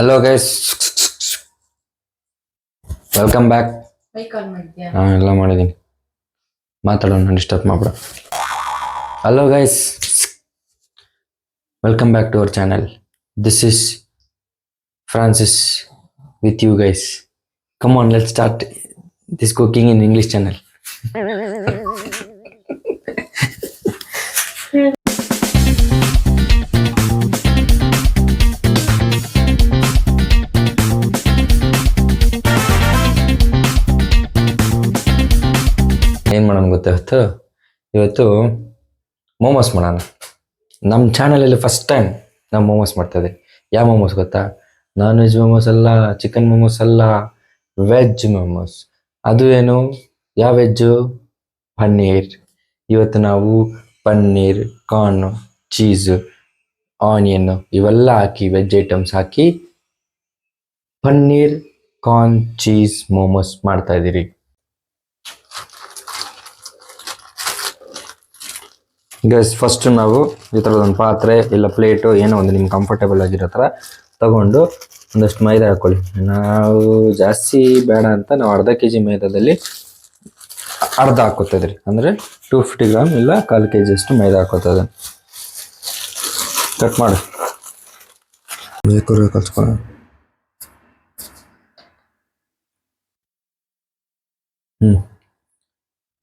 Hello guys, welcome back. ಎಲ್ಲ ಮಾಡಿದ್ದೀನಿ, ಮಾತಾಡೋಣ, ಡಿಸ್ಟರ್ಬ್ ಮಾಡ್ಬೇಡ. Hello guys, welcome back to our channel. This is Francis with you guys. Come on, let's start this cooking in English channel. ಏನು ಮಾಡೋಣ ಗೊತ್ತಾಯ್ತು, ಇವತ್ತು ಮೋಮೋಸ್ ಮಾಡೋಣ. ನಮ್ಮ ಚಾನಲಲ್ಲಿ ಫಸ್ಟ್ ಟೈಮ್ ನಾವು ಮೋಮೋಸ್ ಮಾಡ್ತಾಯಿದ್ದೀವಿ. ಯಾವ ಮೋಮೋಸ್ ಗೊತ್ತಾ? ನಾನ್ ವೆಜ್ ಮೋಮೋಸ್ ಅಲ್ಲ, ಚಿಕನ್ ಮೋಮೋಸ್ ಅಲ್ಲ, ವೆಜ್ ಮೋಮೋಸ್. ಅದು ಏನು? ಯಾವ ವೆಜ್ಜು? ಪನ್ನೀರ್. ಇವತ್ತು ನಾವು ಪನ್ನೀರ್, ಕಾರ್ನು, ಚೀಸು, ಆನಿಯನ್ನು ಇವೆಲ್ಲ ಹಾಕಿ, ವೆಜ್ ಐಟಮ್ಸ್ ಹಾಕಿ ಪನ್ನೀರ್ ಕಾರ್ನ್ ಚೀಸ್ ಮೋಮೋಸ್ ಮಾಡ್ತಾಯಿದ್ದೀರಿ. ಗೈಸ್, ಫಸ್ಟ್ ನಾವು ಈ ಥರದೊಂದು ಪಾತ್ರೆ ಇಲ್ಲ ಪ್ಲೇಟು ಏನೋ ಒಂದು ನಿಮ್ಗೆ ಕಂಫರ್ಟೇಬಲ್ ಆಗಿರೋ ಥರ ತಗೊಂಡು ಒಂದಷ್ಟು ಮೈದಾ ಹಾಕ್ಕೊಳ್ಳಿ. ನಾವು ಜಾಸ್ತಿ ಬೇಡ ಅಂತ ನಾವು ಅರ್ಧ kg ಮೈದಾದಲ್ಲಿ ಅರ್ಧ ಹಾಕೋತಿದ್ರಿ, ಅಂದರೆ 250 ಗ್ರಾಮ್ ಇಲ್ಲ 1/4 kg ಅಷ್ಟು ಮೈದಾ ಹಾಕೋತದ. ಕಟ್ ಮಾಡಿ ಕಲ್ಸ್ಕೊಳ್ಳೋಣ.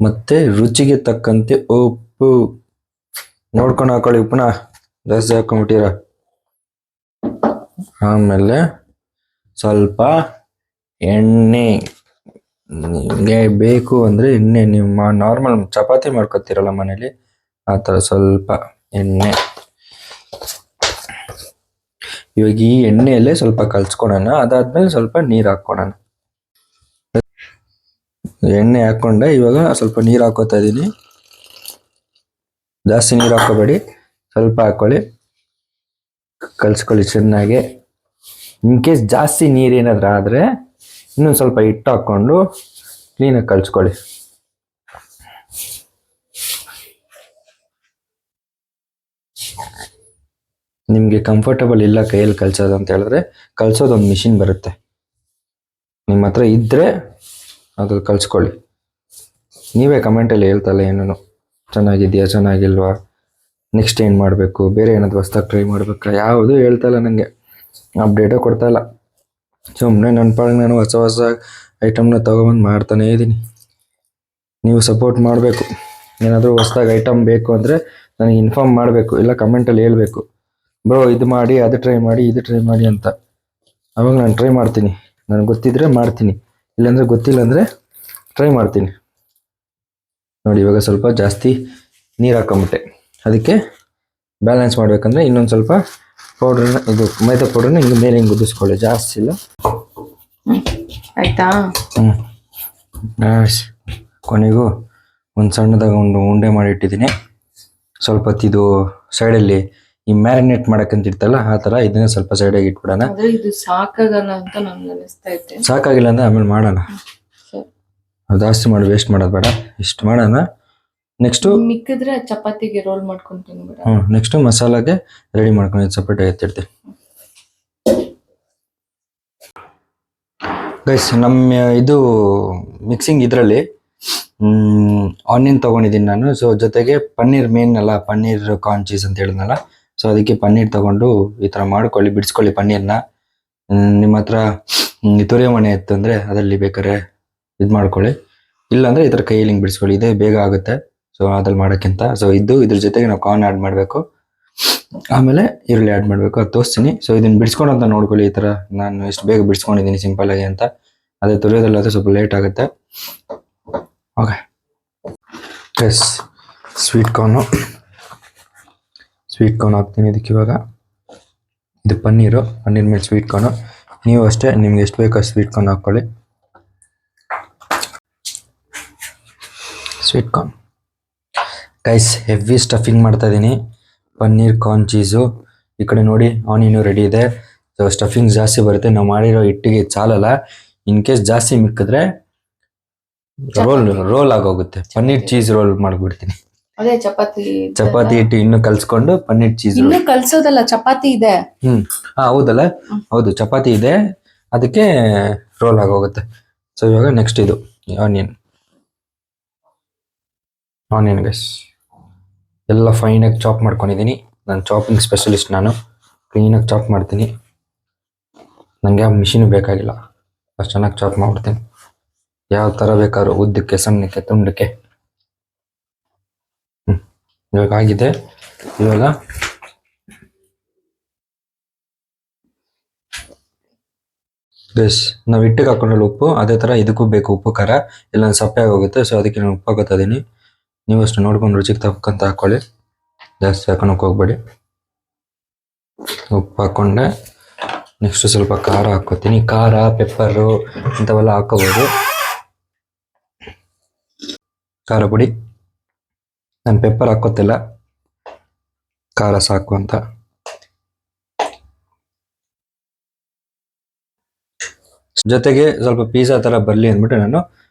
ಮತ್ತೆ ರುಚಿಗೆ ತಕ್ಕಂತೆ ಉಪ್ಪು ನೋಡ್ಕೊಂಡು ಹಾಕೊಳ್ಳಿ. ಉಪ್ಪನ್ನ ಜಾಸ್ತಿ ಹಾಕೊಂಡ್ಬಿಟ್ಟಿರ. ಆಮೇಲೆ ಸ್ವಲ್ಪ ಎಣ್ಣೆ, ನಿಮಗೆ ಬೇಕು ಅಂದರೆ ಎಣ್ಣೆ, ನೀವು ನಾರ್ಮಲ್ ಚಪಾತಿ ಮಾಡ್ಕೊತೀರಲ್ಲ ಮನೇಲಿ ಆ ಥರ ಸ್ವಲ್ಪ ಎಣ್ಣೆ. ಇವಾಗ ಈ ಎಣ್ಣೆಯಲ್ಲೇ ಸ್ವಲ್ಪ ಕಲ್ಸ್ಕೊಳೋಣ. ಅದಾದ್ಮೇಲೆ ಸ್ವಲ್ಪ ನೀರು ಹಾಕ್ಕೊಳೋಣ. ಎಣ್ಣೆ ಹಾಕ್ಕೊಂಡೆ, ಇವಾಗ ಸ್ವಲ್ಪ ನೀರು ಹಾಕೋತಾ ಇದ್ದೀನಿ. ಜಾಸ್ತಿ ನೀರು ಹಾಕೋಬೇಡಿ, ಸ್ವಲ್ಪ ಹಾಕ್ಕೊಳ್ಳಿ, ಕಲ್ಸ್ಕೊಳ್ಳಿ ಚೆನ್ನಾಗಿ. ಇನ್ ಕೇಸ್ ಜಾಸ್ತಿ ನೀರು ಏನಾದರೂ ಆದರೆ ಇನ್ನೊಂದು ಸ್ವಲ್ಪ ಹಿಟ್ಟು ಹಾಕ್ಕೊಂಡು ಕ್ಲೀನಾಗಿ ಕಲ್ಸ್ಕೊಳ್ಳಿ. ನಿಮಗೆ ಕಂಫರ್ಟಬಲ್ ಇಲ್ಲ ಕೈಯಲ್ಲಿ ಕಲ್ಸೋದು ಅಂತ ಹೇಳಿದ್ರೆ ಕಲ್ಸೋದೊಂದು ಮಿಷಿನ್ ಬರುತ್ತೆ, ನಿಮ್ಮ ಹತ್ರ ಇದ್ದರೆ ಅದು ಕಲ್ಸ್ಕೊಳ್ಳಿ. ನೀವೇ ಕಮೆಂಟಲ್ಲಿ ಹೇಳ್ತಲ್ಲ ಏನೂ ಚೆನ್ನಾಗಿದೆಯಾ ಚೆನ್ನಾಗಿಲ್ವಾ, ನೆಕ್ಸ್ಟ್ ಏನು ಮಾಡಬೇಕು, ಬೇರೆ ಏನಾದರೂ ಹೊಸ್ದಾಗಿ ಟ್ರೈ ಮಾಡಬೇಕಾ, ಯಾವುದು ಹೇಳ್ತಾಯಿಲ್ಲ ನನಗೆ, ಅಪ್ಡೇಟೇ ಕೊಡ್ತಾಯಿಲ್ಲ. ಸುಮ್ಮನೆ ನನ್ನ ಪಾಡಿಗೆ ನಾನು ಹೊಸ ಹೊಸ ಐಟಮ್ನ ತೊಗೊಬಂದು ಮಾಡ್ತಾನೇ ಇದ್ದೀನಿ. ನೀವು ಸಪೋರ್ಟ್ ಮಾಡಬೇಕು. ಏನಾದರೂ ಹೊಸ್ದಾಗಿ ಐಟಮ್ ಬೇಕು ಅಂದರೆ ನನಗೆ ಇನ್ಫಾರ್ಮ್ ಮಾಡಬೇಕು, ಇಲ್ಲ ಕಮೆಂಟಲ್ಲಿ ಹೇಳಬೇಕು, ಬ್ರೋ ಇದು ಮಾಡಿ, ಅದು ಟ್ರೈ ಮಾಡಿ, ಇದು ಟ್ರೈ ಮಾಡಿ ಅಂತ. ಅವಾಗ ನಾನು ಟ್ರೈ ಮಾಡ್ತೀನಿ. ನನಗೆ ಗೊತ್ತಿದ್ದರೆ ಮಾಡ್ತೀನಿ, ಇಲ್ಲಾಂದರೆ ಗೊತ್ತಿಲ್ಲ ಅಂದರೆ ಟ್ರೈ ಮಾಡ್ತೀನಿ. ನೋಡಿ, ಇವಾಗ ಸ್ವಲ್ಪ ಜಾಸ್ತಿ ನೀರು ಹಾಕೊಂಬಿಟ್ಟೆ. ಅದಕ್ಕೆ ಬ್ಯಾಲೆನ್ಸ್ ಮಾಡಬೇಕಂದ್ರೆ ಇನ್ನೊಂದು ಸ್ವಲ್ಪ ಪೌಡ್ರನ್ನ, ಇದು ಮೈದಾ ಪೌಡ್ರನ್ನ ಹಿಂಗೆ ಮೇಲೆ ಹಿಂಗೆ ಉದಿಸ್ಕೊಳ್ಳಿ, ಜಾಸ್ತಿ ಇಲ್ಲ. ಆಯ್ತಾ? ಕೊನೆಗೂ ಒಂದು ಸಣ್ಣದಾಗ ಒಂದು ಉಂಡೆ ಮಾಡಿ ಇಟ್ಟಿದ್ದೀನಿ. ಸ್ವಲ್ಪ ಹೊತ್ತಿದು ಸೈಡಲ್ಲಿ ಈ ಮ್ಯಾರಿನೇಟ್ ಮಾಡೋಕ್ಕಂತಿರ್ತಲ್ಲ ಆ ಥರ ಇದನ್ನ ಸ್ವಲ್ಪ ಸೈಡಾಗಿ ಇಟ್ಬಿಡೋಣ. ಇದು ಸಾಕಾಗಲ್ಲ ಅಂತ ನನಗೆ ಅನಿಸ್ತಾ ಇದೆ. ಸಾಕಾಗಿಲ್ಲ ಅಂದರೆ ಆಮೇಲೆ ಮಾಡೋಣ, ಜಾಸ್ತಿ ಮಾಡಿ ವೇಸ್ಟ್ ಮಾಡೋದು ಬೇಡ. ಇಷ್ಟು ಮಾಡೋಣ. ನೆಕ್ಸ್ಟು ಮಿಕ್ಕಿದ್ರೆ ಚಪಾತಿಗೆ ರೋಲ್ ಮಾಡ್ಕೊಂತೀನಿ. ನೆಕ್ಸ್ಟು ಮಸಾಲಾಗೆ ರೆಡಿ ಮಾಡ್ಕೊಂಡು ಸಪ್ರೇಟಾಗಿ ಎತ್ತಿಡ್ತೀವಿ. ಗೈಸ್, ನಮ್ಮ ಇದು ಮಿಕ್ಸಿಂಗ್ ಇದರಲ್ಲಿ ಆನಿಯನ್ ತೊಗೊಂಡಿದ್ದೀನಿ ನಾನು. ಸೊ ಜೊತೆಗೆ ಪನ್ನೀರ್ ಮೇನ್ ಅಲ್ಲ, ಪನ್ನೀರ್ ಕಾರ್ನ್ ಚೀಸ್ ಅಂತ ಹೇಳಿದ್ನಲ್ಲ, ಸೊ ಅದಕ್ಕೆ ಪನ್ನೀರ್ ತೊಗೊಂಡು ಈ ಥರ ಮಾಡ್ಕೊಳ್ಳಿ, ಬಿಡಿಸ್ಕೊಳ್ಳಿ ಪನ್ನೀರ್ನ. ನಿಮ್ಮ ಹತ್ರ ತುರಿಯೋ ಮಣೆ ಇತ್ತಂದರೆ ಅದರಲ್ಲಿ ಬೇಕಾದ್ರೆ ಇದು ಮಾಡ್ಕೊಳ್ಳಿ, ಇಲ್ಲಾಂದರೆ ಈ ಥರ ಕೈಯಲ್ಲಿ ಹಿಂಗೆ ಬಿಡಿಸ್ಕೊಳ್ಳಿ, ಇದೇ ಬೇಗ ಆಗುತ್ತೆ. ಸೊ ಅದ್ರಲ್ಲಿ ಮಾಡೋಕ್ಕಿಂತ ಸೊ ಇದ್ರ ಜೊತೆಗೆ ನಾವು ಕಾರ್ನ್ ಆ್ಯಡ್ ಮಾಡಬೇಕು, ಆಮೇಲೆ ಈರುಳ್ಳಿ ಆ್ಯಡ್ ಮಾಡಬೇಕು, ಅದು ತೋರಿಸ್ತೀನಿ. ಸೊ ಇದನ್ನು ಬಿಡಿಸ್ಕೊಳೋಂತ ನೋಡ್ಕೊಳ್ಳಿ. ಈ ಥರ ನಾನು ಎಷ್ಟು ಬೇಗ ಬಿಡಿಸ್ಕೊಂಡಿದ್ದೀನಿ ಸಿಂಪಲ್ಲಾಗಿ ಅಂತ. ಅದೇ ತುರಿಯೋದಲ್ಲಾದರೆ ಸ್ವಲ್ಪ ಲೇಟ್ ಆಗುತ್ತೆ. ಓಕೆ, ಎಸ್, ಸ್ವೀಟ್ ಕಾರ್ನ್ ಹಾಕ್ತೀನಿ ಇದಕ್ಕೆ. ಇವಾಗ ಇದು ಪನ್ನೀರ್ ಮೇಲೆ ಸ್ವೀಟ್ ಕಾರ್ನು. ನೀವು ಅಷ್ಟೇ, ನಿಮ್ಗೆ ಎಷ್ಟು ಬೇಕು ಅಷ್ಟು ಸ್ವೀಟ್ ಕಾರ್ನ್ ಹಾಕ್ಕೊಳ್ಳಿ. Sweet corn guys, heavy stuffing ಮಾಡ್ತಾ ಇದ್ದೀನಿ. ಪನ್ನೀರ್ ಕಾರ್ನ್ ಚೀಸು ಈ ಕಡೆ ನೋಡಿ, ಆನಿಯನು ರೆಡಿ ಇದೆ. ಸೊ ಸ್ಟಫಿಂಗ್ ಜಾಸ್ತಿ ಬರುತ್ತೆ, ನಾವು ಮಾಡಿರೋ ಹಿಟ್ಟಿಗೆ ಚಾಲಲ್ಲ. ಇನ್ ಕೇಸ್ ಜಾಸ್ತಿ ಮಿಕ್ಕಿದ್ರೆ ರೋಲ್ ಆಗೋಗುತ್ತೆ. ಪನ್ನೀರ್ ಚೀಸ್ ರೋಲ್ ಮಾಡಿಬಿಡ್ತೀನಿ. ಅದೇ ಚಪಾತಿ ಚಪಾತಿ ಹಿಟ್ಟು ಇನ್ನು ಕಲ್ಸ್ಕೊಂಡು ಪನ್ನೀರ್ ಚೀಸ್ ಇನ್ನು ಕಲ್ಸೋದಲ್ಲ, ಚಪಾತಿ ಇದೆ. ಹೌದಲ್ಲ, ಹೌದು ಚಪಾತಿ ಇದೆ, ಅದಕ್ಕೆ ರೋಲ್ ಆಗೋಗುತ್ತೆ. ಸೊ ಇವಾಗ ನೆಕ್ಸ್ಟ್ ಇದು ಆನಿಯನ್ ಗೈಸ್ ಎಲ್ಲ ಫೈನಾಗಿ ಚಾಪ್ ಮಾಡ್ಕೊಂಡಿದ್ದೀನಿ. ನಾನು ಚಾಪಿಂಗ್ ಸ್ಪೆಷಲಿಸ್ಟ್, ನಾನು ಕ್ಲೀನಾಗಿ ಚಾಪ್ ಮಾಡ್ತೀನಿ. ನನಗೆ ಆ ಮಿಷಿನ್ ಬೇಕಾಗಿಲ್ಲ, ಅಷ್ಟು ಚೆನ್ನಾಗಿ ಚಾಪ್ ಮಾಡ್ಬಿಡ್ತೀನಿ. ಯಾವ ಥರ ಬೇಕಾದ್ರೂ, ಉದ್ದಕ್ಕೆ, ಸಣ್ಣಕ್ಕೆ, ತುಂಡಕ್ಕೆ. ಇವಾಗ ಆಗಿದೆ. ಇವಾಗ ನಾವು ಹಿಟ್ಟಿಗೆ ಹಾಕೊಂಡಲ್ಲ ಉಪ್ಪು, ಅದೇ ಥರ ಇದಕ್ಕೂ ಬೇಕು ಉಪ್ಪು ಖಾರ, ಇಲ್ಲ ಸಪ್ಪೆ ಆಗೋಗುತ್ತೆ. ಸೊ ಅದಕ್ಕೆ ನಾನು ಉಪ್ಪು ಹಾಕೋತಾ ಇದ್ದೀನಿ. ನೀವು ಅಷ್ಟು ನೋಡ್ಕೊಂಡು ರುಚಿಗೆ ತಕ್ಕಂತ ಹಾಕೊಳ್ಳಿ, ಜಾಸ್ತಿ ಹಾಕೊಳಕ್ಕೆ ಹೋಗ್ಬೇಡಿ. ಉಪ್ಪು ಹಾಕೊಂಡೆ, ನೆಕ್ಸ್ಟ್ ಸ್ವಲ್ಪ ಖಾರ ಹಾಕೋತೀನಿ. ಖಾರ, ಪೆಪ್ಪರು ಇಂಥವೆಲ್ಲ ಹಾಕೋಬೋದು. ಖಾರ ಪುಡಿ, ನಾನು ಪೆಪ್ಪರ್ ಹಾಕೋತಿಲ್ಲ, ಖಾರ ಸಾಕು ಅಂತ. ಜೊತೆಗೆ ಸ್ವಲ್ಪ ಪಿಜ್ಜಾ ಥರ ಬರಲಿ ಅಂದ್ಬಿಟ್ಟು ನಾನು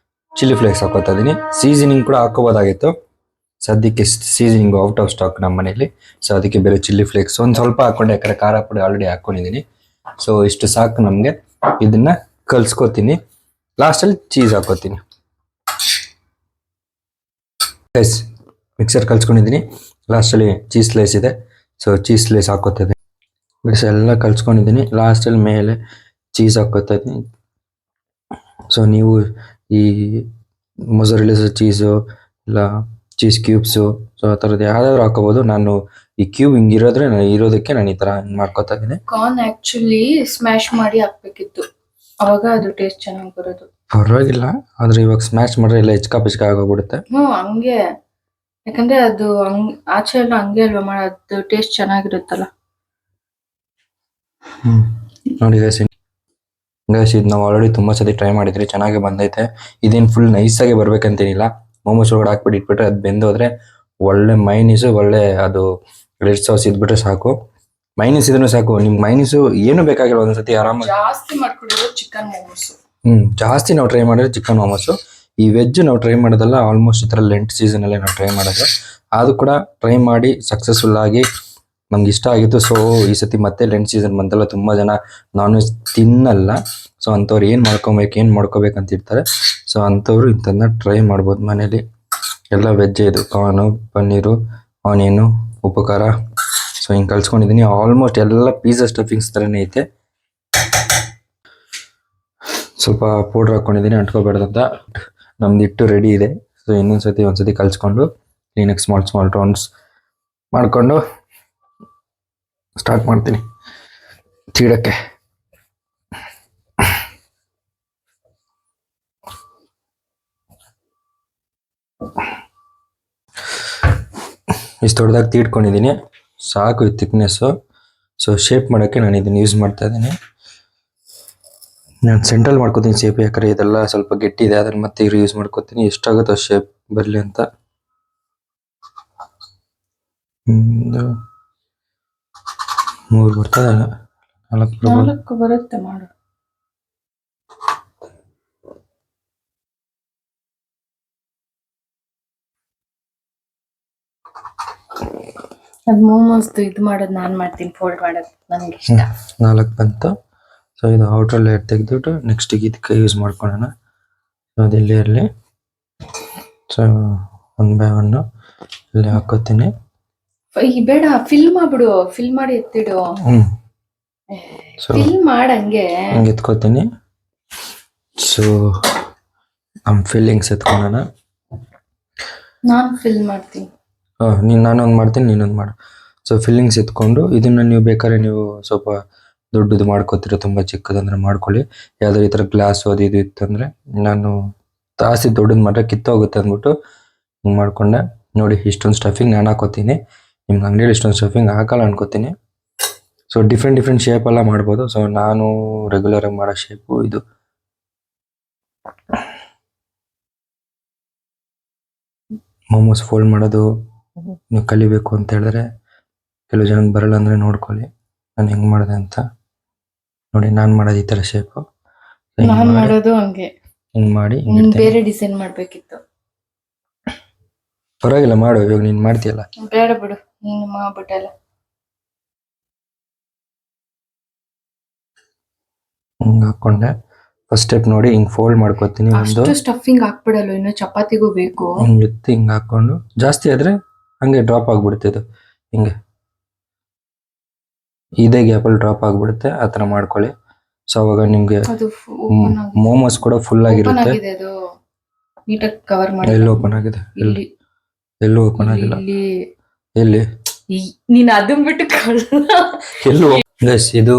ಚಿಲ್ಲಿ ಫ್ಲೇಕ್ಸ್ ಹಾಕೋತಾ ಇದ್ದೀನಿ. ಸೀಸನಿಂಗ್ ಕೂಡ ಹಾಕೋಬೋದಾಗಿತ್ತು, ಸದ್ಯಕ್ಕೆ ಸೀಸನಿಂಗ್ ಔಟ್ ಆಫ್ ಸ್ಟಾಕ್ ನಮ್ಮ ಮನೇಲಿ. ಸೊ ಅದಕ್ಕೆ ಬೇರೆ ಚಿಲ್ಲಿ ಫ್ಲೇಕ್ಸ್ ಒಂದು ಸ್ವಲ್ಪ ಹಾಕೊಂಡೆ, ಯಾಕಂದ್ರೆ ಖಾರ ಪುಡಿ ಆಲ್ರೆಡಿ ಹಾಕೊಂಡಿದ್ದೀನಿ. ಸೊ ಇಷ್ಟು ಸಾಕು ನಮಗೆ. ಇದನ್ನ ಕಲ್ಸ್ಕೊತೀನಿ, ಲಾಸ್ಟಲ್ಲಿ ಚೀಸ್ ಹಾಕೋತೀನಿ. ಮಿಕ್ಸರ್ ಕಲ್ಸ್ಕೊಂಡಿದ್ದೀನಿ, ಲಾಸ್ಟಲ್ಲಿ ಚೀಸ್ ಸ್ಲೈಸ್ ಇದೆ. ಸೊ ಚೀಸ್ ಸ್ಲೈಸ್ ಹಾಕೋತಾ ಇದ್ದೀನಿ. ಎಲ್ಲ ಕಲ್ಸ್ಕೊಂಡಿದ್ದೀನಿ, ಲಾಸ್ಟಲ್ಲಿ ಮೇಲೆ ಚೀಸ್ ಹಾಕೋತಾ ಇದ್ದೀನಿ. ಸೊ ನೀವು ಈ ಮೊಸರೆಲ್ಲ ಚೀಸು ಇಲ್ಲ ಚೀಸ್ ಕ್ಯೂಬ್ಸು, ಸೊ ಆ ಥರದ್ದು ಯಾವ್ದಾದ್ರು ಹಾಕೋಬೋದು. ನಾನು ಈ ಕ್ಯೂಬ್ ಇರೋದಕ್ಕೆ ನಾನು ಈ ಥರ ಮಾಡ್ಕೋತಾ ಇದ್ದೀನಿ. ಕಾರ್ನ್ ಆಕ್ಚುಲಿ ಸ್ಮ್ಯಾಶ್ ಮಾಡಿ ಹಾಕ್ಬೇಕಿತ್ತು, ಅವಾಗ ಅದು ಟೇಸ್ಟ್ ಚೆನ್ನಾಗಿ ಬರೋದು. ಪರವಾಗಿಲ್ಲ, ಆದ್ರೆ ಇವಾಗ ಸ್ಮ್ಯಾಶ್ ಮಾಡಿದ್ರೆ ಎಲ್ಲ ಹೆಚ್ಕ ಪಿಚ್ಕ ಆಗೋಗ್ಬಿಡುತ್ತೆ. ಹಂಗೆ, ಯಾಕಂದ್ರೆ ಅದು ಆಚೆ ಎಲ್ಲ ಹಂಗೆ ಅಲ್ವಾ ಮಾಡೋದು, ಟೇಸ್ಟ್ ಚೆನ್ನಾಗಿರುತ್ತಲ್ಲ. ನೋಡಿ ಗೈಸ್, ಇದು ನಾವು ಆಲ್ರೆಡಿ ತುಂಬ ಸತಿ ಟ್ರೈ ಮಾಡಿದ್ರಿ, ಚೆನ್ನಾಗಿ ಬಂದೈತೆ. ಇದೇನು ಫುಲ್ ನೈಸಾಗಿ ಬರ್ಬೇಕಂತೇನಿಲ್ಲ. ಮೋಮೋಸ್ ಒಳಗಡೆ ಹಾಕ್ಬಿಟ್ಟು ಇಟ್ಬಿಟ್ರೆ ಅದು ಬೆಂದೋದ್ರೆ ಒಳ್ಳೆ ಮೈನೀಸು, ಒಳ್ಳೆ ಅದು ರೆಡ್ ಸಾಸ್ ಇದ್ಬಿಟ್ರೆ ಸಾಕು. ಮೈನೀಸ್ ಇದನ್ನು ಸಾಕು, ನಿಮ್ಗೆ ಮೈನೀಸು ಏನು ಬೇಕಾಗಿಲ್ಲ. ಒಂದ್ಸತಿ ಆರಾಮಾಗಿ ಜಾಸ್ತಿ ಮಾಡ್ಕೊಂಡಿರೋ ಚಿಕನ್ ಮೋಮೋಸ್. ಜಾಸ್ತಿ ನಾವು ಟ್ರೈ ಮಾಡಿದ್ರೆ ಚಿಕನ್ ಮೋಮೋಸು. ಈ ವೆಜ್ ನಾವು ಟ್ರೈ ಮಾಡೋದಲ್ಲ, ಆಲ್ಮೋಸ್ಟ್ ಈ ಥರ ಲೆಂಟ್ ಸೀಸನಲ್ಲೇ ನಾವು ಟ್ರೈ ಮಾಡೋದು. ಅದು ಕೂಡ ಟ್ರೈ ಮಾಡಿ ಸಕ್ಸಸ್ಫುಲ್ ಆಗಿ ನಮ್ಗೆ ಇಷ್ಟ ಆಗಿತ್ತು. ಸೊ ಈ ಸತಿ ಮತ್ತೆ ಲೆಂಟ್ ಸೀಸನ್ ಬಂತಲ್ಲ, ತುಂಬ ಜನ ನಾನ್ ವೆಜ್ ತಿನ್ನಲ್ಲ. ಸೊ ಅಂಥವ್ರು ಏನು ಮಾಡ್ಕೋಬೇಕಂತ ಇರ್ತಾರೆ. ಸೊ ಅಂಥವ್ರು ಇಂಥದ್ದನ್ನ ಟ್ರೈ ಮಾಡ್ಬೋದು ಮನೇಲಿ. ಎಲ್ಲ ವೆಜ್ಜೇ ಇದು, ಕಾರ್ನು, ಪನ್ನೀರು, ಆನಿಯನು, ಉಪ್ಪು ಖಾರ. ಸೊ ಹಿಂಗೆ ಕಲ್ಸ್ಕೊಂಡಿದ್ದೀನಿ. ಆಲ್ಮೋಸ್ಟ್ ಎಲ್ಲ ಪಿಜ್ಜಾ ಸ್ಟಫಿಂಗ್ಸ್ ಥರನೇ ಐತೆ. ಸ್ವಲ್ಪ ಪೌಡ್ರ್ ಹಾಕ್ಕೊಂಡಿದ್ದೀನಿ ಅಂಟ್ಕೋಬೇಡ್ದಂತ. ನಮ್ದು ಹಿಟ್ಟು ರೆಡಿ ಇದೆ. ಸೊ ಒಂದ್ಸತಿ ಕಲ್ಸ್ಕೊಂಡು ಕ್ಲೀನಾಗಿ ಸ್ಮಾಲ್ ರೌಂಡ್ಸ್ ಮಾಡಿಕೊಂಡು ಸ್ಟಾರ್ಟ್ ಮಾಡ್ತೀನಿ ತೀಡಕ್ಕೆ. ಇಷ್ಟು ದೊಡ್ಡದಾಗಿ ತೀಡ್ಕೊಂಡಿದ್ದೀನಿ, ಸಾಕು ಈ ಥಿಕ್ನೆಸ್ಸು. ಸೊ ಶೇಪ್ ಮಾಡೋಕ್ಕೆ ನಾನು ಇದನ್ನು ಯೂಸ್ ಮಾಡ್ತಾ ಇದ್ದೀನಿ. ನಾನು ಸೆಂಟ್ರಲ್ ಮಾಡ್ಕೋತೀನಿ ಶೇಪ್, ಯಾಕಂದರೆ ಇದೆಲ್ಲ ಸ್ವಲ್ಪ ಗಟ್ಟಿದೆ, ಅದನ್ನು ಮತ್ತೆ ಯೂಸ್ ಮಾಡ್ಕೋತೀನಿ. ಎಷ್ಟಾಗುತ್ತೋ ಶೇಪ್ ಬರಲಿ ಅಂತ. 3 ಬರ್ತದೆ, 4 ಬರುತ್ತೆ ಮಾಡು. ಅದು ಮೋಮೋಸ್ ಇದು ಮಾಡೋದು ನಾನು ಮಾಡ್ತೀನಿ, ಫೋಲ್ಡ್ ಮಾಡೋದು ನನಗೆ ಇಷ್ಟ. 4 ಬಂತು. ಸೊ ಇದು ಔಟರ್ ಲೇಯರ್ ತೆಗೆದ್ಬಿಟ್ಟು ನೆಕ್ಸ್ಟಿಗೆ ಇದಕ್ಕೆ ಯೂಸ್ ಮಾಡ್ಕೊಳ್ಳೋಣ. ಸೊ ಅದೆಲ್ಲೇ ಇರಲಿ. ಸೊ 1 ಬೈ 1 ಇಲ್ಲಿ ಹಾಕೋತೀನಿ. ಬೇಡ, ಫಿಲ್ ಮಾಡ್ಬಿಡು, ಫಿಲ್ ಮಾಡಿ ಎತ್ತಿಡು. ಸೊ ಫಿಲ್ ಮಾಡಂಗೆ ಹಂಗೆ ಎತ್ಕೋತೀನಿ. ಸೊ ನಮ್ಮ ಫಿಲ್ಲಿಂಗ್ಸ್ ಎತ್ಕೊಳ್ಳೋಣ. ನಾನು ಫಿಲ್ ಮಾಡ್ತೀನಿ. ನಾನೊಂದು ಮಾಡ್ತೀನಿ, ನೀನೊಂದು ಮಾಡು. ಸೊ ಫಿಲ್ಲಿಂಗ್ಸ್ ಎತ್ಕೊಂಡು ಇದನ್ನು ನೀವು ಬೇಕಾದ್ರೆ ನೀವು ಸ್ವಲ್ಪ ದೊಡ್ಡದು ಮಾಡ್ಕೋತೀರ, ತುಂಬ ಚಿಕ್ಕದಂದ್ರೆ ಮಾಡ್ಕೊಳ್ಳಿ. ಯಾವ್ದಾದ್ರು ಈ ಥರ ಗ್ಲಾಸ್ ಅದು ಇದು ಇತ್ತಂದರೆ, ನಾನು ಜಾಸ್ತಿ ದೊಡ್ಡದು ಮಾಡಿದ್ರೆ ಕಿತ್ತೋಗುತ್ತೆ ಅಂದ್ಬಿಟ್ಟು ಹಿಂಗೆ ಮಾಡ್ಕೊಂಡೆ. ನೋಡಿ ಇಷ್ಟೊಂದು ಸ್ಟಫಿಂಗ್ ನಾನು ಹಾಕೋತೀನಿ. ನಿಮ್ಗೆ ಅಂಗಡಿಯಲ್ಲಿ ಇಷ್ಟೊಂದು ಸ್ಟಫಿಂಗ್ ಹಾಕಲ್ಲ ಅನ್ಕೋತೀನಿ. ಸೊ ಡಿಫ್ರೆಂಟ್ ಶೇಪೆಲ್ಲ ಮಾಡ್ಬೋದು. ಸೊ ನಾನು ರೆಗ್ಯುಲರಾಗಿ ಮಾಡೋ ಶೇಪು ಇದು. ಮೋಮೋಸ್ ಫೋಲ್ಡ್ ಮಾಡೋದು ನೀವು ಕಲಿಬೇಕು ಅಂತ ಹೇಳಿದ್ರೆ, ಕೆಲವು ಜನಕ್ಕೆ ಬರಲ್ಲ ಅಂದರೆ ನೋಡ್ಕೊಳ್ಳಿ ನಾನು ಹೆಂಗೆ ಮಾಡಿದೆ ಅಂತ. ನೋಡಿ ನಾನು ಮಾಡೋದು ಈ ಥರ ಶೇಪು. ನಾನು ಮಾಡೋದು ಹಂಗೆ. ಹಿಂಗೆ ಮಾಡಿ ಬೇರೆ ಡಿಸೈನ್ ಮಾಡಬೇಕಿತ್ತು. ಪರವಾಗಿಲ್ಲ ಮಾಡು, ಇವಾಗ ನೀನು ಮಾಡ್ತೀಯಲ್ಲ. ಬೇಡ ಬಿಡು, ನೀನು ಮಾಡ್ಬಿಟ್ಟಲ್ಲ. ಹಿಂಗೆ ಹಾಕ್ಕೊಂಡೆ. ಫಸ್ಟ್ ಸ್ಟೆಪ್ ನೋಡಿ ಹಿಂಗೆ ಫೋಲ್ಡ್ ಮಾಡ್ಕೊತೀನಿ. ಒಂದು ಅಷ್ಟು ಸ್ಟಫಿಂಗ್ ಹಾಕ್ಬಿಡಲ್ಲ, ಇನ್ನು ಚಪಾತಿಗೂ ಬೇಕು. ಹಿಂಗೆ ಎತ್ತಿ ಹಿಂಗೆ ಹಾಕ್ಕೊಂಡು, ಜಾಸ್ತಿ ಆದರೆ ಹಂಗೆ ಡ್ರಾಪ್ ಆಗಿಬಿಡುತ್ತೆ ಇದು. ಹಿಂಗೆ ಇದೇ ಗ್ಯಾಪಲ್ಲಿ ಡ್ರಾಪ್ ಆಗಿಬಿಡುತ್ತೆ. ಆ ಥರ ಮಾಡ್ಕೊಳ್ಳಿ. ಸೊ ಅವಾಗ ನಿಮಗೆ ಅದು ಓಪನ್ ಆಗಿದೆ. ಮೋಮೋಸ್ ಕೂಡ ಫುಲ್ ಓಪನ್ ಆಗಿರುತ್ತೆ. ಆಗಿದೆ ಅದು, ನೀಟಾಗಿ ಕವರ್ ಮಾಡಿ. ಎಲ್ಲಿ ಓಪನ್ ಆಗಿದೆ? ಇಲ್ಲಿ ಎಲ್ಲೂ ಓಪನ್ ಆಗಿಲ್ಲ. ಇಲ್ಲಿ ಎಲ್ಲಿ? ನೀನ್ ಅದನ್ ಬಿಟ್ಟು ಎಲ್ಲೂ ಗೈಸ್, ಇದು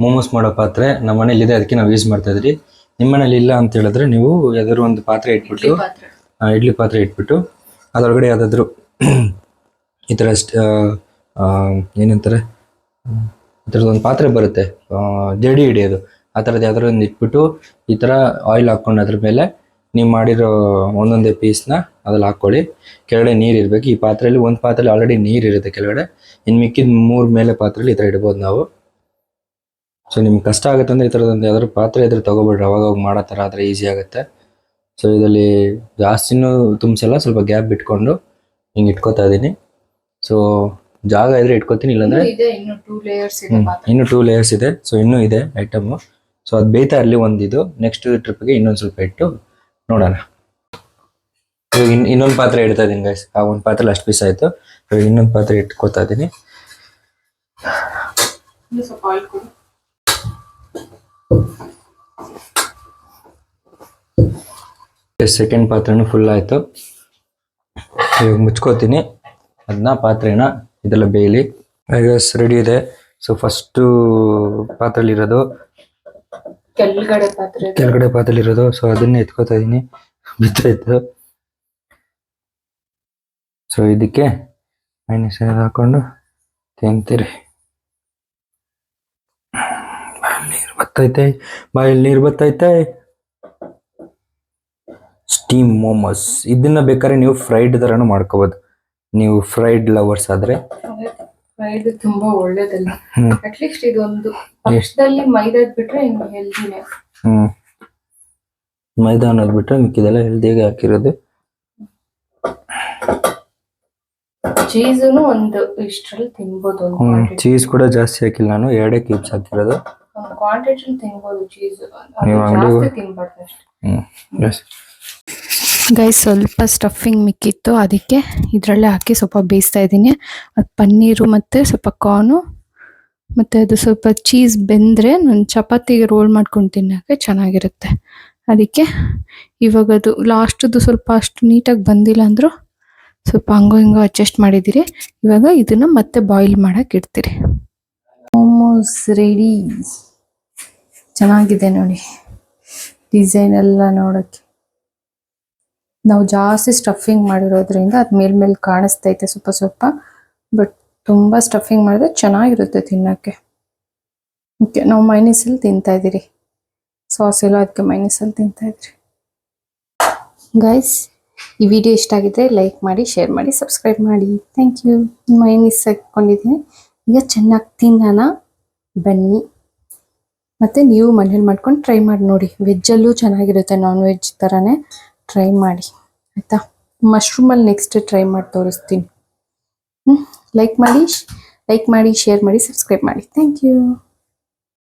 ಮೋಮೋಸ್ ಮಾಡೋ ಪಾತ್ರೆ ನಮ್ಮ ಮನೇಲಿ ಇದೆ, ಅದಕ್ಕೆ ನಾವು ಯೂಸ್ ಮಾಡ್ತಾ ಇದ್ರಿ. ನಿಮ್ಮ ಮನೇಲಿ ಇಲ್ಲ ಅಂತ ಹೇಳಿದ್ರೆ ನೀವು ಯಾವ್ದಾದ್ರು ಒಂದು ಪಾತ್ರೆ ಇಟ್ಬಿಟ್ಟು, ಪಾತ್ರೆ. ಇಡ್ಲಿ ಪಾತ್ರೆ ಇಟ್ಬಿಟ್ಟು ಅದರೊಳಗಡೆ ಯಾವುದಾದ್ರು ಈ ಥರ ಏನಂತಾರೆ, ಈ ಥರದ್ದು ಒಂದು ಪಾತ್ರೆ ಬರುತ್ತೆ, ಜಡಿ ಹಿಡಿಯೋದು, ಆ ಥರದ್ದು ಯಾವ್ದಾದ್ರು ಒಂದು ಇಟ್ಬಿಟ್ಟು ಈ ಥರ ಆಯಿಲ್ ಹಾಕ್ಕೊಂಡು ಅದ್ರ ಮೇಲೆ ನೀವು ಮಾಡಿರೋ ಒಂದೊಂದೇ ಪೀಸ್ನ ಅದ್ರಲ್ಲಿ ಹಾಕ್ಕೊಳ್ಳಿ. ಕೆಳಗಡೆ ನೀರು ಇರಬೇಕು. ಈ ಪಾತ್ರೆಯಲ್ಲಿ ಒಂದು ಪಾತ್ರೆಯಲ್ಲಿ ಆಲ್ರೆಡಿ ನೀರು ಇರುತ್ತೆ ಕೆಳಗಡೆ, ಇನ್ನು ಮಿಕ್ಕಿದ 3 ಮೇಲೆ ಪಾತ್ರೆಯಲ್ಲಿ ಈ ಥರ ಇಡ್ಬೋದು ನಾವು. ಸೊ ನಿಮ್ಗೆ ಕಷ್ಟ ಆಗುತ್ತೆ ಅಂದರೆ ಈ ಥರದೊಂದು ಯಾವ್ದಾದ್ರು ಪಾತ್ರೆ ಇದ್ರೆ ತೊಗೊಬಿಡ್ರಿ, ಅವಾಗ ಮಾಡೋ ಥರ ಆದರೆ ಈಸಿ ಆಗುತ್ತೆ. ಸೊ ಇದರಲ್ಲಿ ಜಾಸ್ತಿನೂ ತುಂಬಿಸಲ್ಲ, ಸ್ವಲ್ಪ ಗ್ಯಾಪ್ ಬಿಟ್ಕೊಂಡು ಹಿಂಗೆ ಇಟ್ಕೋತಾ ಇದ್ದೀನಿ. ಸೊ ಜಾಗ ಇದ್ರೆ ಇಟ್ಕೋತೀನಿ, ಇಲ್ಲಾಂದ್ರೆ ಇನ್ನು 2 ಲೇಯರ್ಸ್ ಇದೆ ಪಾತ್ರೆ. ಇನ್ನು 2 ಲೇಯರ್ಸ್ ಇದೆ. ಸೊ ಇನ್ನೂ ಇದೆ ಐಟಮು. ಸೊ ಅದು ಬೇಯ್ತಾ ಇರಲಿ ಒಂದಿದು. ನೆಕ್ಸ್ಟ್ ಟ್ರಿಪ್ಗೆ ಇನ್ನೊಂದು ಸ್ವಲ್ಪ ಇಟ್ಟು ನೋಡೋಣ. ಇವಾಗ ಇನ್ನೊಂದು ಪಾತ್ರೆ ಇಡ್ತಾ ಇದ್ದೀನಿ ಗೈಸ್. ಆ ಒಂದು ಪಾತ್ರೆ ಅಷ್ಟು ಪೀಸ್ ಆಯಿತು. ಇವಾಗ ಇನ್ನೊಂದು ಪಾತ್ರೆ ಇಟ್ಕೋತಾ ಇದ್ದೀನಿ. ಸ್ವಲ್ಪ ಆಯಿಲ್ ಕೊಡು. ಸೆಕೆಂಡ್ ಪಾತ್ರೆನೂ ಫುಲ್ ಆಯಿತು. ಇವಾಗ ಮುಚ್ಕೋತೀನಿ ಅದನ್ನ, ಪಾತ್ರೆನ ಇದೆಲ್ಲ ಬೇಯಲಿ. ಗೈಸ್ ರೆಡಿ ಇದೆ. ಸೊ ಫಸ್ಟು ಪಾತ್ರೆಲಿರೋದು ಕೆಳಗಡೆ ಪಾತ್ರೆಲಿರೋದು. ಸೊ ಅದನ್ನೇ ಎತ್ಕೋತಾ ಇದ್ದೀನಿ, ಬಿದ್ದಾಯ್ತು. ಸೊ ಇದಕ್ಕೆ ಮೈನಸ್ ಹಾಕೊಂಡು ತಿಂತೀರಿ. ಬಾಯಲ್ಲಿ ನೀರು ಬರ್ತೈತೆ. ಸ್ಟೀಮ್ ಮೋಮೋಸ್, ಇದನ್ನ ಬೇಕಾದ್ರೆ ನೀವು ಫ್ರೈಡ್ ತರನು ಮಾಡ್ಕೋಬಹುದು, ನೀವು ಫ್ರೈಡ್ ಲವರ್ಸ್ ಆದ್ರೆ. ಫ್ರೈಡ್ ತುಂಬಾ ಒಳ್ಳೇದಲ್ಲ, ಅಟ್ಲೀಸ್ಟ್ ಇದೊಂದು ಪಕ್ಷದಲ್ಲಿ ಮೈದಾ ಬಿಟ್ರೆ ಇನ್ನು ಹೆಲ್ದಿನೇ. ಮೈದಾ ಅನ್ನೋದು ಬಿಟ್ರೆ ಮಿಕ್ಕಿದೆಲ್ಲ ಹೆಲ್ದಿಯಾಗಿ ಹಾಕಿರೋದು. ಚೀಸನು ಒಂದು ಇಷ್ಟರಲ್ಲಿ ತಿನ್ಬೋದು. ಚೀಸ್ ಕೂಡ ಜಾಸ್ತಿ ಹಾಕಿಲ್ಲ ನಾನು, 2 ಕ್ಯೂಬ್ಸ್ ಹಾಕಿರೋದು. ಕ್ವಾಂಟಿಟಿ ತಿನ್ಬೋದು ಚೀಸ್, ಜಾಸ್ತಿ ತಿನ್ಬಾರ್ದು ಅಷ್ಟೇ. ಗೈಸ್ ಸ್ವಲ್ಪ ಸ್ಟಫಿಂಗ್ ಮಿಕ್ಕಿತ್ತು, ಅದಕ್ಕೆ ಇದರಲ್ಲೇ ಹಾಕಿ ಸ್ವಲ್ಪ ಬೇಯಿಸ್ತಾ ಇದ್ದೀನಿ. ಅದು ಪನ್ನೀರು ಮತ್ತು ಸ್ವಲ್ಪ ಕಾರ್ನು ಮತ್ತು ಅದು ಸ್ವಲ್ಪ ಚೀಸ್ ಬೆಂದರೆ ನಾನು ಚಪಾತಿಗೆ ರೋಲ್ ಮಾಡ್ಕೊಂಡು ತಿನ್ನೋಕ್ಕೆ ಚೆನ್ನಾಗಿರುತ್ತೆ. ಅದಕ್ಕೆ ಇವಾಗ ಅದು ಲಾಸ್ಟದು ಸ್ವಲ್ಪ ಅಷ್ಟು ನೀಟಾಗಿ ಬಂದಿಲ್ಲ ಅಂದರೂ ಸ್ವಲ್ಪ ಹಂಗೋ ಹಿಂಗೋ ಅಡ್ಜಸ್ಟ್ ಮಾಡಿದ್ದೀರಿ. ಇವಾಗ ಇದನ್ನು ಮತ್ತೆ ಬಾಯ್ಲ್ ಮಾಡೋಕೆ ಇಡ್ತೀರಿ. ಮೋಮೋಸ್ ರೆಡಿ. ಚೆನ್ನಾಗಿದೆ ನೋಡಿ, ಡಿಸೈನ್ ಎಲ್ಲ ನೋಡೋಕ್ಕೆ. ನಾವು ಜಾಸ್ತಿ ಸ್ಟಫಿಂಗ್ ಮಾಡಿರೋದ್ರಿಂದ ಅದು ಮೇಲ್ಮೇಲೆ ಕಾಣಿಸ್ತೈತೆ ಸ್ವಲ್ಪ ಸ್ವಲ್ಪ, ಬಟ್ ತುಂಬ ಸ್ಟಫಿಂಗ್ ಮಾಡಿದ್ರೆ ಚೆನ್ನಾಗಿರುತ್ತೆ ತಿನ್ನೋಕ್ಕೆ. ಓಕೆ, ನಾವು ಮೈನೀಸಲ್ಲಿ ತಿಂತಾ ಇದ್ದೀರಿ, ಸಾಸ್ ಎಲ್ಲ ಅದಕ್ಕೆ ಮೈನೀಸಲ್ಲಿ ತಿಂತಾ ಇದ್ದೀರಿ. ಗೈಸ್, ಈ ವಿಡಿಯೋ ಇಷ್ಟ ಆಗಿದ್ರೆ ಲೈಕ್ ಮಾಡಿ, ಶೇರ್ ಮಾಡಿ, ಸಬ್ಸ್ಕ್ರೈಬ್ ಮಾಡಿ. Thank you. ಮೈನೀಸ್ ಹಾಕ್ಕೊಂಡಿದ್ದೀನಿ, ಈಗ ಚೆನ್ನಾಗಿ ತಿನ್ನೋಣ ಬನ್ನಿ. ಮತ್ತು ನೀವು ಮನೇಲಿ ಮಾಡ್ಕೊಂಡು ಟ್ರೈ ಮಾಡಿ ನೋಡಿ, ವೆಜ್ಜಲ್ಲೂ ಚೆನ್ನಾಗಿರುತ್ತೆ, ನಾನ್ ವೆಜ್ ಥರನೇ ಟ್ರೈ ಮಾಡಿ ಆಯಿತಾ. ಮಶ್ರೂಮಲ್ಲಿ ನೆಕ್ಸ್ಟ್ ಟ್ರೈ ಮಾಡಿ ತೋರಿಸ್ತೀನಿ. ಲೈಕ್ ಮಾಡಿ, ಶೇರ್ ಮಾಡಿ, ಸಬ್ಸ್ಕ್ರೈಬ್ ಮಾಡಿ. Thank you.